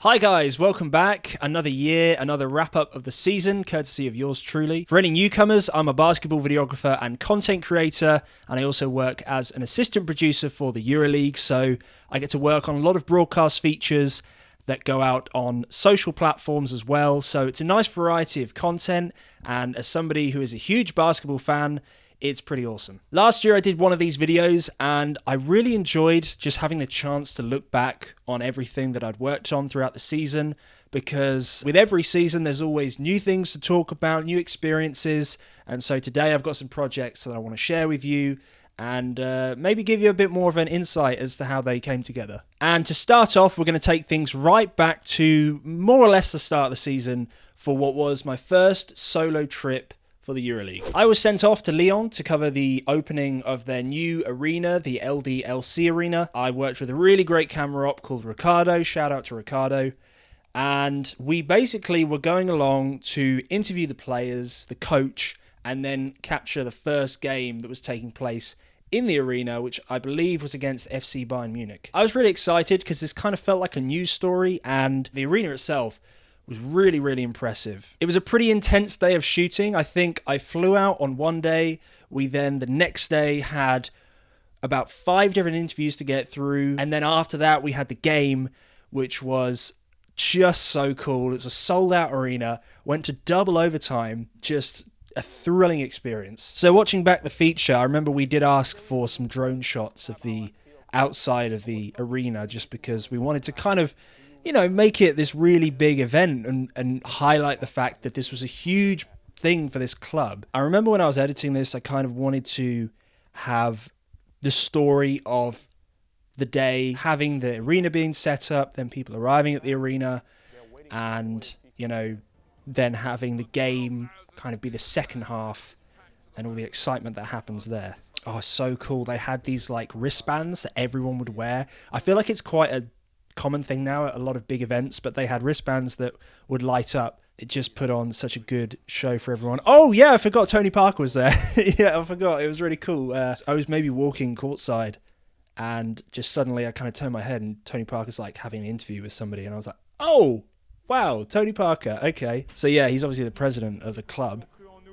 Hi guys, welcome back. Another year, another wrap-up of the season, courtesy of yours truly. For any newcomers, I'm a basketball videographer and content creator, and I also work as an assistant producer for the Euroleague, so I get to work on a lot of broadcast features that go out on social platforms as well, so it's a nice variety of content, and as somebody who is a huge basketball fan, it's pretty awesome. Last year I did one of these videos and I really enjoyed just having the chance to look back on everything that I'd worked on throughout the season, because with every season there's always new things to talk about, new experiences, and so today I've got some projects that I want to share with you and maybe give you a bit more of an insight as to how they came together. And to start off, we're going to take things right back to more or less the start of the season for what was my first solo trip for the Euroleague. I was sent off to Lyon to cover the opening of their new arena, the LDLC arena. I worked with a really great camera op called Ricardo, shout out to Ricardo, and we basically were going along to interview the players, the coach, and then capture the first game that was taking place in the arena, which I believe was against FC Bayern Munich. I was really excited because this kind of felt like a news story, and the arena itself was really, really impressive. It was a pretty intense day of shooting. I think I flew out on one day. We then, the next day, had about 5 different interviews to get through. And then after that, we had the game, which was just so cool. It's a sold-out arena. Went to double overtime. Just a thrilling experience. So watching back the feature, I remember we did ask for some drone shots of the outside of the arena just because we wanted to kind of, you know, make it this really big event and highlight the fact that this was a huge thing for this club. I remember when I was editing this, I kind of wanted to have the story of the day, having the arena being set up, then people arriving at the arena, and, you know, then having the game kind of be the second half and all the excitement that happens there. Oh, so cool. They had these like wristbands that everyone would wear. I feel like it's quite a common thing now at a lot of big events, but they had wristbands that would light up. It just put on such a good show for everyone. Oh yeah, I forgot Tony Parker was there. Yeah, I forgot. It was really cool. I was maybe walking courtside and just suddenly I kind of turned my head and Tony Parker's like having an interview with somebody and I was like, oh, wow, Tony Parker. Okay. So yeah, he's obviously the president of the club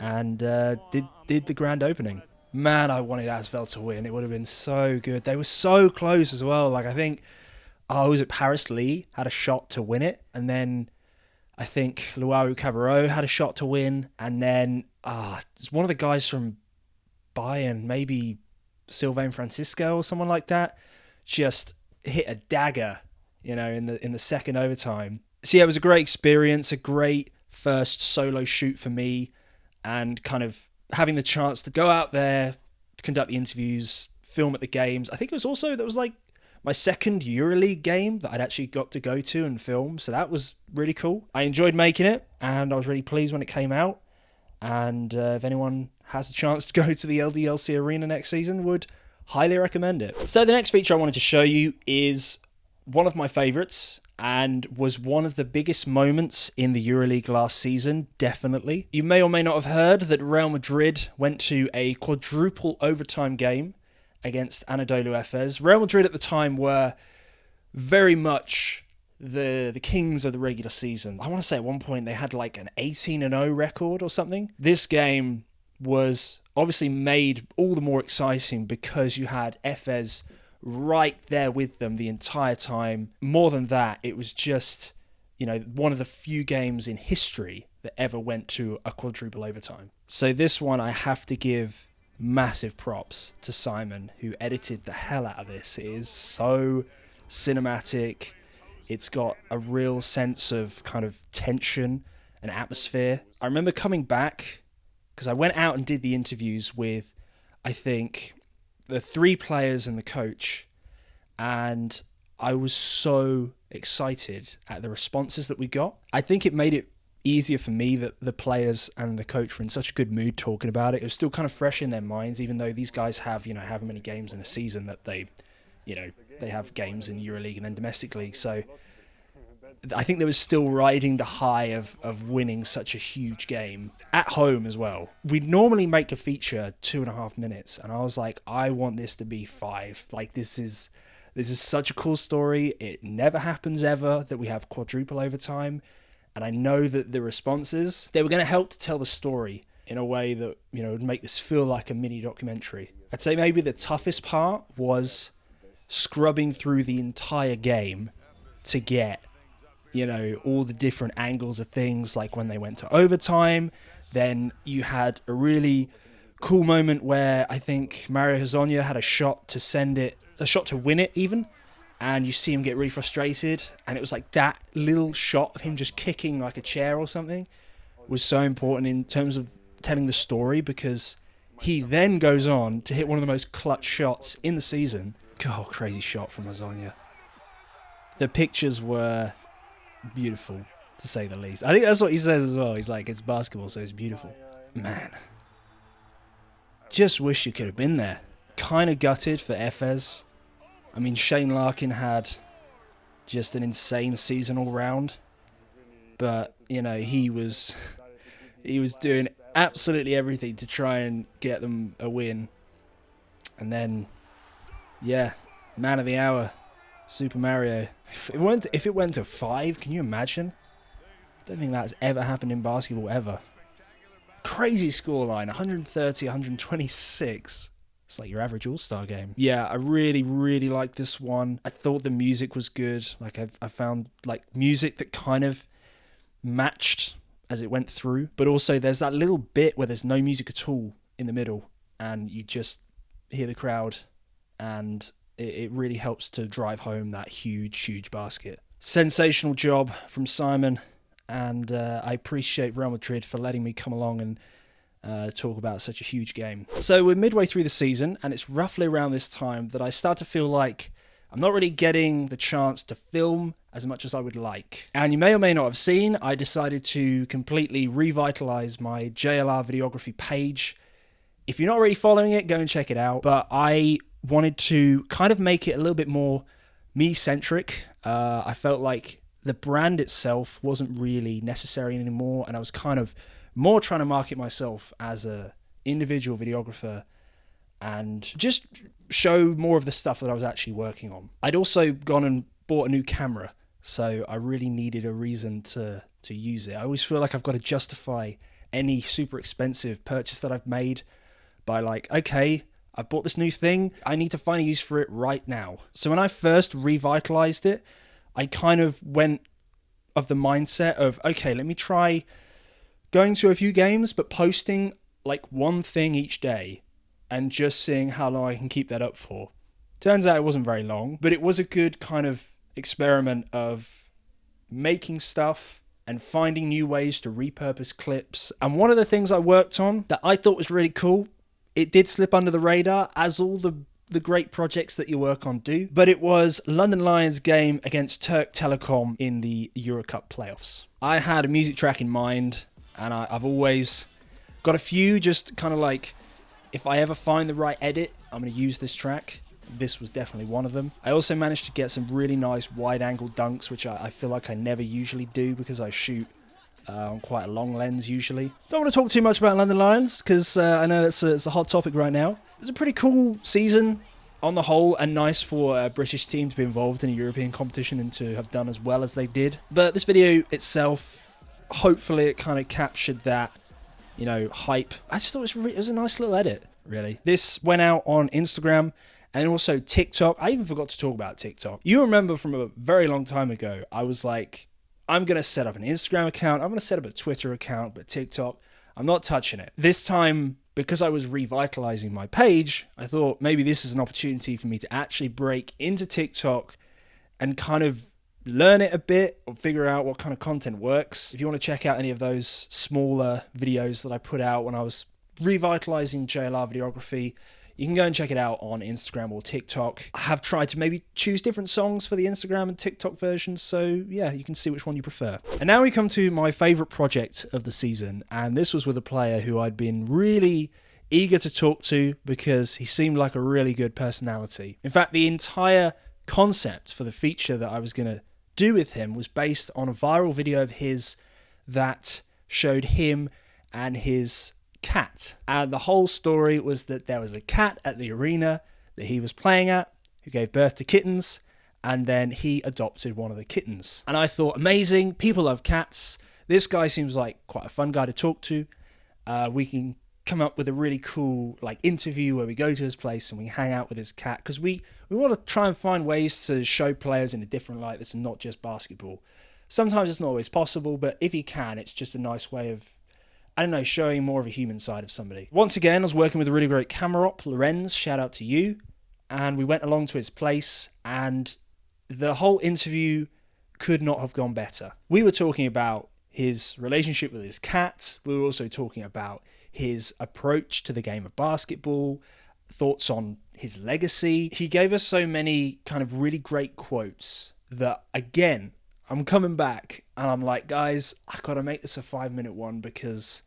and did the grand opening. Man, I wanted ASVEL to win. It would have been so good. They were so close as well. Like I think was it Paris Lee had a shot to win it, and then I think Luau Cabarro had a shot to win, and then one of the guys from Bayern, maybe Sylvain Francisco or someone like that, just hit a dagger, you know, in the second overtime. So yeah, it was a great experience, a great first solo shoot for me, and kind of having the chance to go out there, conduct the interviews, film at the games. I think it was also, that was like my second Euroleague game that I'd actually got to go to and film, so that was really cool. I enjoyed making it, and I was really pleased when it came out, and if anyone has a chance to go to the LDLC Arena next season, would highly recommend it. So the next feature I wanted to show you is one of my favourites, and was one of the biggest moments in the Euroleague last season, definitely. You may or may not have heard that Real Madrid went to a quadruple overtime game against Anadolu Efes. Real Madrid at the time were very much the kings of the regular season. I want to say at one point they had like an 18-0 record or something. This game was obviously made all the more exciting because you had Efes right there with them the entire time. More than that, it was just, you know, one of the few games in history that ever went to a quadruple overtime. So this one I have to give massive props to Simon, who edited the hell out of this. It is so cinematic. It's got a real sense of kind of tension and atmosphere. I remember coming back, because I went out and did the interviews with, I think, the 3 players and the coach, and I was so excited at the responses that we got. I think it made it easier for me that the players and the coach were in such a good mood talking about it. It was still kind of fresh in their minds, even though these guys have, you know, however many games in a season that they, you know, they have games in EuroLeague and then domestic league. So I think they was still riding the high of winning such a huge game at home as well. We'd normally make a feature 2.5 minutes, and I was like, I want this to be 5. Like, this is This is such a cool story. It never happens ever that we have quadruple overtime. And I know that the responses, they were going to help to tell the story in a way that, would make this feel like a mini documentary. I'd say maybe the toughest part was scrubbing through the entire game to get, all the different angles of things, like when they went to overtime. Then you had a really cool moment where I think Mario Hezonja had a shot to win it even, and you see him get really frustrated, and it was like that little shot of him just kicking like a chair or something was so important in terms of telling the story, because he then goes on to hit one of the most clutch shots in the season. God, crazy shot from Hezonja. The pictures were beautiful, to say the least. I think that's what he says as well. He's like, it's basketball, so it's beautiful. Man, just wish you could have been there. Kind of gutted for Efes. I mean, Shane Larkin had just an insane season all round, but he was doing absolutely everything to try and get them a win. And then, man of the hour, Super Mario. If it went to 5, can you imagine? I don't think that's ever happened in basketball ever. Crazy scoreline, 130, 126. It's like your average all-star game. Yeah, I really, really liked this one. I thought the music was good. Like I found like music that kind of matched as it went through. But also there's that little bit where there's no music at all in the middle, and you just hear the crowd, and it really helps to drive home that huge, huge basket. Sensational job from Simon, and I appreciate Real Madrid for letting me come along and talk about such a huge game. So we're midway through the season, and it's roughly around this time that I start to feel like I'm not really getting the chance to film as much as I would like. And you may or may not have seen, I decided to completely revitalize my JLR Videography page. If you're not already following it, go and check it out. But I wanted to kind of make it a little bit more me-centric. I felt like the brand itself wasn't really necessary anymore, and I was kind of more trying to market myself as a individual videographer and just show more of the stuff that I was actually working on. I'd also gone and bought a new camera, so I really needed a reason to use it. I always feel like I've got to justify any super expensive purchase that I've made by like, okay, I bought this new thing, I need to find a use for it right now. So when I first revitalized it, I kind of went of the mindset of, okay, let me try going to a few games, but posting like one thing each day and just seeing how long I can keep that up for. Turns out it wasn't very long, but it was a good kind of experiment of making stuff and finding new ways to repurpose clips. And one of the things I worked on that I thought was really cool, it did slip under the radar, as all the great projects that you work on do, but it was London Lions' game against Turk Telekom in the EuroCup playoffs. I had a music track in mind, and I've always got a few just kind of like, if I ever find the right edit, I'm going to use this track. This was definitely one of them. I also managed to get some really nice wide-angle dunks, which I feel like I never usually do because I shoot on quite a long lens usually. Don't want to talk too much about London Lions because I know it's a hot topic right now. It was a pretty cool season on the whole, and nice for a British team to be involved in a European competition and to have done as well as they did. But this video itself, hopefully it kind of captured that, hype. I just thought it was a nice little edit, really. This went out on Instagram and also TikTok. I even forgot to talk about TikTok. You remember from a very long time ago, I was like, I'm going to set up an Instagram account, I'm going to set up a Twitter account, but TikTok, I'm not touching it. This time, because I was revitalizing my page, I thought maybe this is an opportunity for me to actually break into TikTok and kind of learn it a bit or figure out what kind of content works. If you want to check out any of those smaller videos that I put out when I was revitalizing JLR Videography, you can go and check it out on Instagram or TikTok. I have tried to maybe choose different songs for the Instagram and TikTok versions, so yeah, you can see which one you prefer. And now we come to my favorite project of the season, and this was with a player who I'd been really eager to talk to because he seemed like a really good personality. In fact, the entire concept for the feature that I was going to do with him was based on a viral video of his that showed him and his cat. And the whole story was that there was a cat at the arena that he was playing at, who gave birth to kittens, and then he adopted one of the kittens. And I thought, amazing, people love cats. This guy seems like quite a fun guy to talk to. We can come up with a really cool interview where we go to his place and we hang out with his cat, because we want to try and find ways to show players in a different light that's not just basketball. Sometimes it's not always possible, but if you can, it's just a nice way of, I don't know, showing more of a human side of somebody. Once again, I was working with a really great camera op, Lorenz, shout out to you, and we went along to his place, and the whole interview could not have gone better. We were talking about his relationship with his cat. We were also talking about his approach to the game of basketball, thoughts on his legacy. He gave us so many kind of really great quotes that, again, I'm coming back and I'm like, guys, I got to make this a 5-minute one because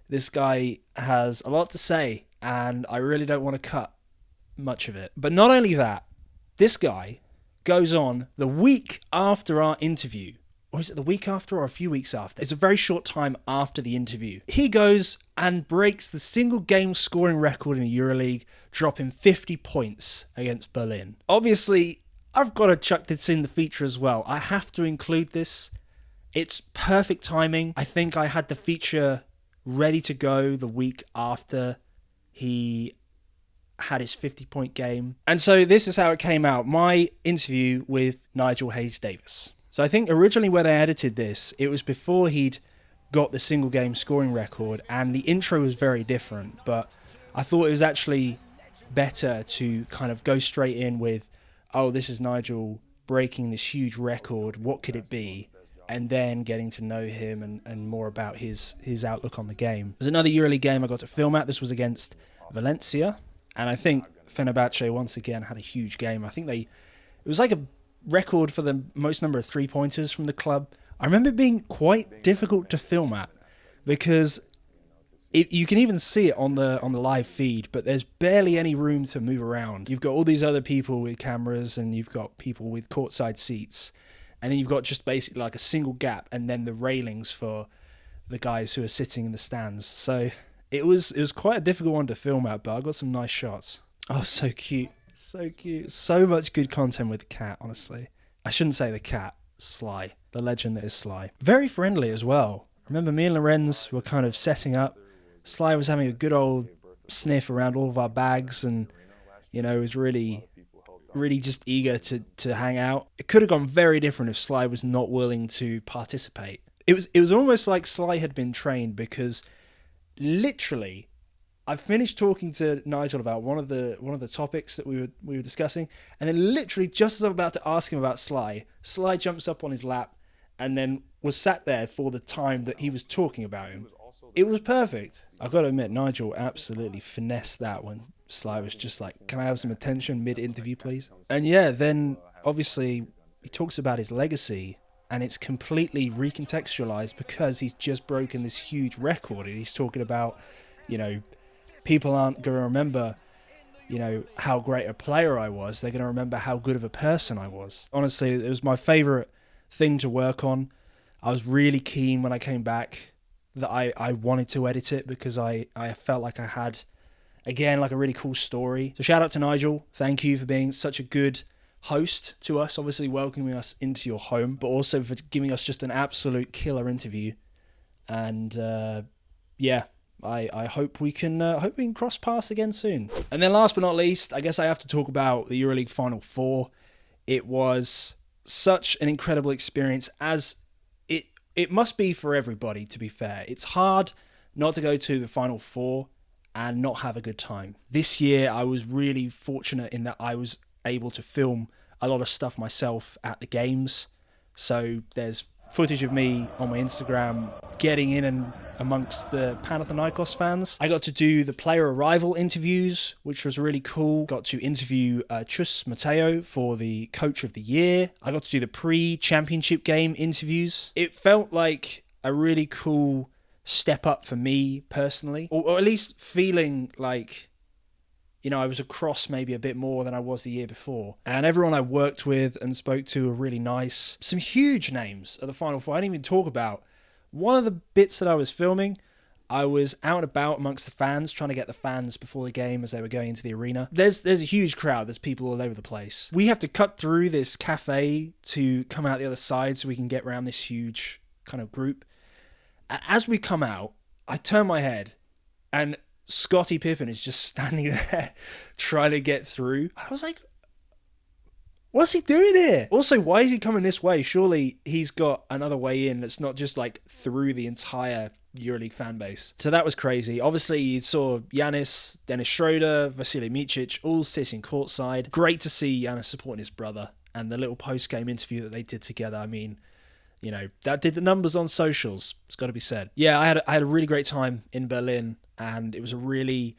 this guy has a lot to say and I really don't want to cut much of it. But not only that, this guy goes on the week after our interview, or is it the week after or a few weeks after? It's a very short time after the interview. He goes and breaks the single game scoring record in the Euroleague, dropping 50 points against Berlin. Obviously, I've got to chuck this in the feature as well. I have to include this. It's perfect timing. I think I had the feature ready to go the week after he had his 50-point game. And so this is how it came out. My interview with Nigel Hayes-Davis. So I think originally when I edited this, it was before he'd got the single game scoring record, and the intro was very different, but I thought it was actually better to kind of go straight in with, oh, this is Nigel breaking this huge record, what could it be? And then getting to know him and more about his outlook on the game. There's another EuroLeague game I got to film at. This was against Valencia, and I think Fenerbahce once again had a huge game. I think it was like a record for the most number of three-pointers from the club. I remember it being quite difficult to film at because you can even see it on the live feed, but there's barely any room to move around. You've got all these other people with cameras and you've got people with courtside seats, and then you've got just basically like a single gap and then the railings for the guys who are sitting in the stands. So it was quite a difficult one to film at, but I got some nice shots. Oh, so cute. So cute. So much good content with the cat, honestly. I shouldn't say the cat, Sly. The legend that is Sly. Very friendly as well. I remember me and Lorenz were kind of setting up. Sly was having a good old sniff around all of our bags and, was really just eager to hang out. It could have gone very different if Sly was not willing to participate. It was almost like Sly had been trained, because literally I finished talking to Nigel about one of the topics that we were discussing, and then literally just as I'm about to ask him about Sly jumps up on his lap and then was sat there for the time that he was talking about him. It was perfect. I've got to admit, Nigel absolutely finessed that when Sly was just like, can I have some attention mid-interview, please? And yeah, then obviously he talks about his legacy, and it's completely recontextualized because he's just broken this huge record, and he's talking about, people aren't going to remember, how great a player I was. They're going to remember how good of a person I was. Honestly, it was my favorite thing to work on. I was really keen when I came back that I wanted to edit it because I felt like I had, again, like a really cool story. So shout out to Nigel. Thank you for being such a good host to us, obviously welcoming us into your home, but also for giving us just an absolute killer interview. And I hope we can cross paths again soon. And then last but not least, I guess I have to talk about the EuroLeague Final Four. It was such an incredible experience, as it must be for everybody, to be fair. It's hard not to go to the Final Four and not have a good time. This year, I was really fortunate in that I was able to film a lot of stuff myself at the games. So there's footage of me on my Instagram getting in and amongst the Panathinaikos fans. I got to do the player arrival interviews, which was really cool. Got to interview Chus Mateo for the Coach of the Year. I got to do the pre-championship game interviews. It felt like a really cool step up for me personally, or at least feeling like, I was across maybe a bit more than I was the year before. And everyone I worked with and spoke to were really nice. Some huge names at the Final Four. I didn't even talk about. One of the bits that I was filming, I was out and about amongst the fans, trying to get the fans before the game as they were going into the arena. There's a huge crowd. There's people all over the place. We have to cut through this cafe to come out the other side so we can get around this huge kind of group. As we come out, I turn my head and Scottie Pippen is just standing there trying to get through. I was like, what's he doing here? Also, why is he coming this way? Surely he's got another way in that's not just like through the entire EuroLeague fan base. So that was crazy. Obviously, you saw Giannis, Dennis Schroeder, Vasilij Micic all sitting courtside. Great to see Giannis supporting his brother, and the little post-game interview that they did together. I mean, you know, that did the numbers on socials. It's got to be said. Yeah, I had a really great time in Berlin, and it was a really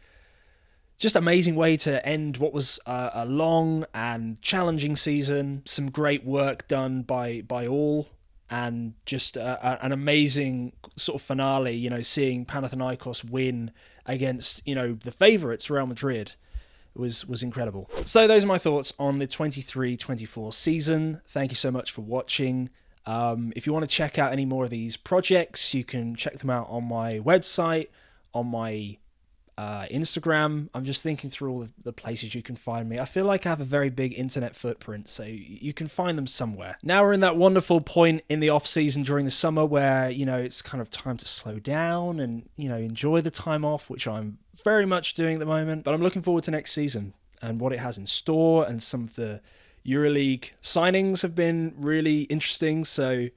just amazing way to end what was a long and challenging season. Some great work done by all, and just an amazing sort of finale, you know, seeing Panathinaikos win against, you know, the favourites, Real Madrid, was incredible. So those are my thoughts on the 23-24 season. Thank you so much for watching. If you want to check out any more of these projects, you can check them out on my website, on my Instagram. I'm just thinking through all the places you can find me. I feel like I have a very big internet footprint, so you can find them somewhere. Now we're in that wonderful point in the off season during the summer where, you know, it's kind of time to slow down and, you know, enjoy the time off, which I'm very much doing at the moment. But I'm looking forward to next season and what it has in store, and some of the EuroLeague signings have been really interesting. So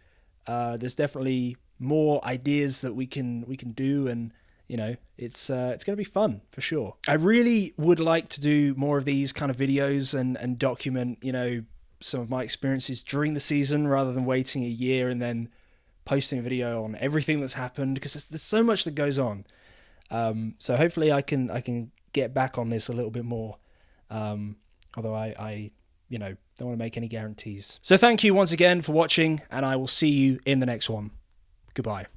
there's definitely more ideas that we can do, and you know, it's going to be fun for sure. I really would like to do more of these kind of videos and document, you know, some of my experiences during the season rather than waiting a year and then posting a video on everything that's happened, because there's so much that goes on. So hopefully I can get back on this a little bit more. Although I you know, don't want to make any guarantees. So thank you once again for watching, and I will see you in the next one. Goodbye.